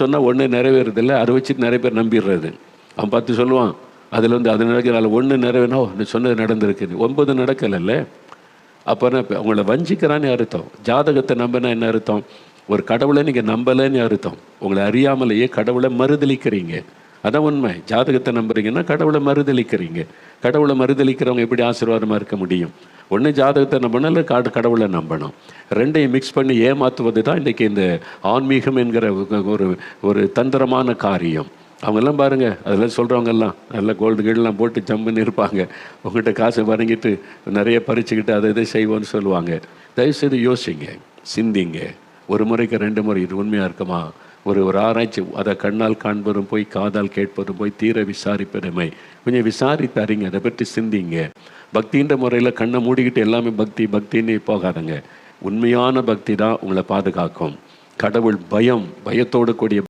சொன்னால் ஒன்று நிறைவேறதில்லை, அதை வச்சுட்டு நிறைய பேர் நம்பிடுறது. அவன் 10 சொல்லுவான், அதில் அது நடக்கிறாள், ஒன்று நிறைவேறா நீ சொன்னது நடந்திருக்குது, 9 நடக்கலைல்ல. அப்போனா அவங்கள வஞ்சிக்கிறான்னு அர்த்தம். ஜாதகத்தை நம்பினா என்ன அர்த்தம்? ஒரு கடவுளை நீங்கள் நம்பலைன்னு அர்த்தம். உங்களை அறியாமலேயே கடவுளை மறுதளிக்கிறீங்க. அதான் உண்மை. ஜாதகத்தை நம்புறீங்கன்னா கடவுளை மறுதளிக்கிறீங்க. கடவுளை மறுதளிக்கிறவங்க எப்படி ஆசீர்வாதமாக இருக்க முடியும்? ஒன்று ஜாதகத்தை நம்பணும், இல்லை கடவுளை நம்பணும். ரெண்டையும் மிக்ஸ் பண்ணி ஏமாற்றுவது தான் இன்றைக்கி இந்த ஆன்மீகம் என்கிற ஒரு தந்திரமான காரியம். அவங்கெல்லாம் பாருங்கள், அதெல்லாம் சொல்கிறவங்கெல்லாம் நல்லா கோல்டு கீழ்லாம் போட்டு ஜம்முன்னு இருப்பாங்க. உங்கள்கிட்ட காசை வணங்கிட்டு நிறைய பறிச்சுக்கிட்டு அதை இதை செய்வோன்னு சொல்லுவாங்க. தயவுசெய்து யோசிங்க, சிந்திங்க. ஒரு முறைக்கு 2 முறை இது உண்மையாக இருக்குமா? ஒரு ஆராய்ச்சி. அதை கண்ணால் காண்பதும் போய், காதால் கேட்பதும் போய், தீர விசாரிப்பதுமை. கொஞ்சம் விசாரித்தாரிங்க, அதை பற்றி சிந்திங்க. பக்தின்ற முறையில் கண்ணை மூடிக்கிட்டு எல்லாமே பக்தின்னு போகாதுங்க. உண்மையான பக்தி தான் உங்களை பாதுகாக்கும். கடவுள் பயத்தோடு கூடிய